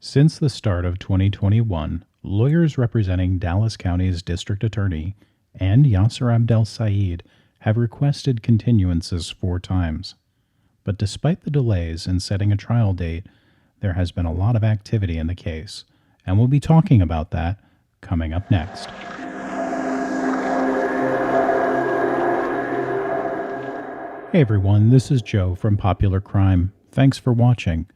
Since the start of 2021, lawyers representing Dallas County's district attorney and Yaser Abdel Said have requested continuances 4 times. But despite the delays in setting a trial date, there has been a lot of activity in the case, and we'll be talking about that coming up next. Hey everyone, this is Joe from Popular Crime. Thanks for watching.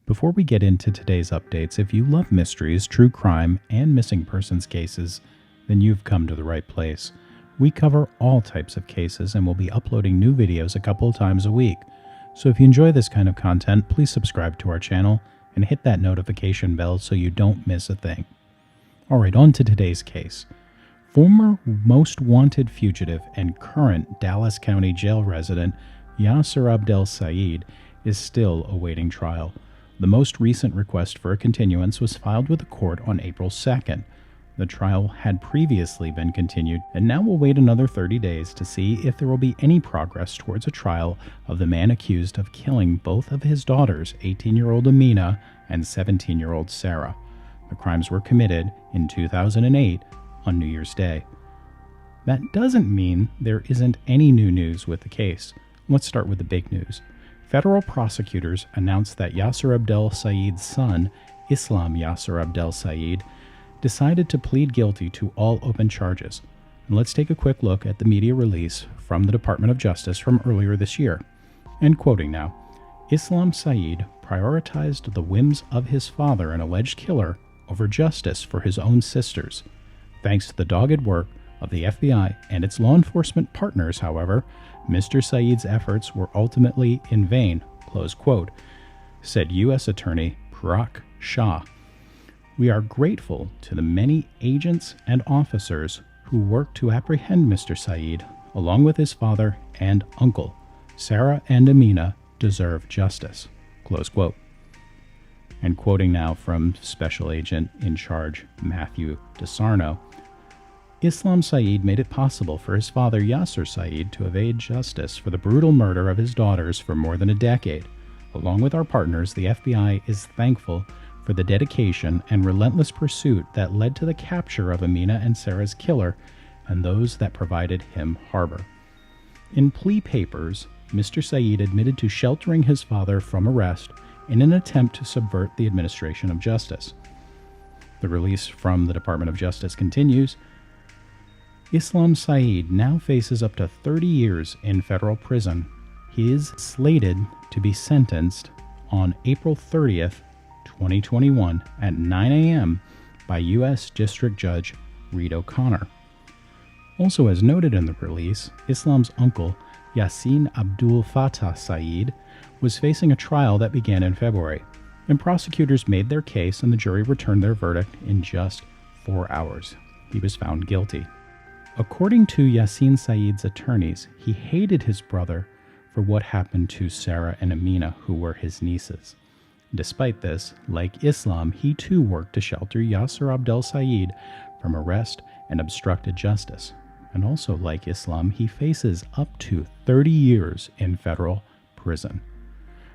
Before we get into today's updates, if you love mysteries, true crime, and missing persons cases, then you've come to the right place. We cover all types of cases and will be uploading new videos a couple of times a week. So if you enjoy this kind of content, please subscribe to our channel and hit that notification bell so you don't miss a thing. Alright, on to today's case. Former most wanted fugitive and current Dallas County jail resident Yaser Abdel Said is still awaiting trial. The most recent request for a continuance was filed with the court on April 2nd. The trial had previously been continued, and now we'll wait another 30 days to see if there will be any progress towards a trial of the man accused of killing both of his daughters, 18-year-old Amina and 17-year-old Sarah. The crimes were committed in 2008 on New Year's Day. That doesn't mean there isn't any new news with the case. Let's start with the big news. Federal prosecutors announced that Yaser Abdel Said's son, Islam Yaser Abdel Said, decided to plead guilty to all open charges. And let's take a quick look at the media release from the Department of Justice from earlier this year. And quoting now, Islam Said prioritized the whims of his father, an alleged killer, over justice for his own sisters. Thanks to the dogged work of the FBI and its law enforcement partners, however, Mr. Said's efforts were ultimately in vain, close quote, said U.S. Attorney Parag Shah. We are grateful to the many agents and officers who worked to apprehend Mr. Said, along with his father and uncle. Sarah and Amina deserve justice, close quote. And quoting now from Special Agent in Charge Matthew DeSarno, Islam Said made it possible for his father Yaser Said to evade justice for the brutal murder of his daughters for more than a decade. Along with our partners, the FBI is thankful for the dedication and relentless pursuit that led to the capture of Amina and Sarah's killer and those that provided him harbor. In plea papers, Mr. Said admitted to sheltering his father from arrest in an attempt to subvert the administration of justice. The release from the Department of Justice continues. Islam Said now faces up to 30 years in federal prison. He is slated to be sentenced on April 30th, 2021 at 9 a.m. by U.S. District Judge Reed O'Connor. Also, as noted in the release, Islam's uncle, Yassein Abdulfatah Said, was facing a trial that began in February, and prosecutors made their case and the jury returned their verdict in just 4 hours. He was found guilty. According to Yassein Said's attorneys, he hated his brother for what happened to Sarah and Amina, who were his nieces. Despite this, like Islam, he too worked to shelter Yaser Abdel Said from arrest and obstructed justice. And also, like Islam, he faces up to 30 years in federal prison.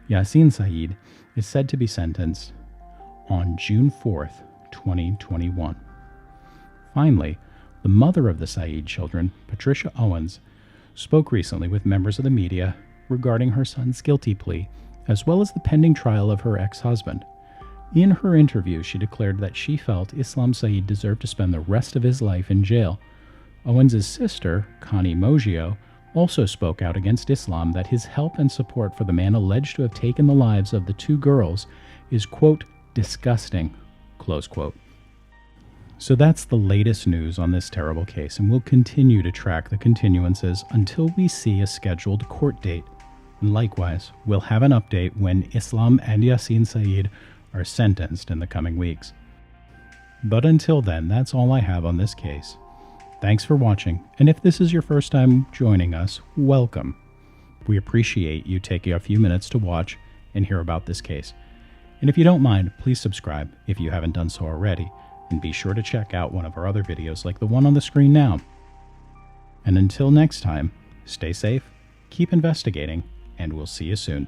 Yassein Said is said to be sentenced on June 4th, 2021. Finally, the mother of the Said children, Patricia Owens, spoke recently with members of the media regarding her son's guilty plea, as well as the pending trial of her ex-husband. In her interview, she declared that she felt Islam Said deserved to spend the rest of his life in jail. Owens' sister, Connie Moggio, also spoke out against Islam that his help and support for the man alleged to have taken the lives of the 2 girls is, quote, disgusting, close quote. So that's the latest news on this terrible case, and we'll continue to track the continuances until we see a scheduled court date. And likewise, we'll have an update when Islam and Yassein Said are sentenced in the coming weeks. But until then, that's all I have on this case. Thanks for watching, and if this is your first time joining us, welcome. We appreciate you taking a few minutes to watch and hear about this case. And if you don't mind, please subscribe if you haven't done so already. And be sure to check out one of our other videos like the one on the screen now. And until next time, stay safe, keep investigating, and we'll see you soon.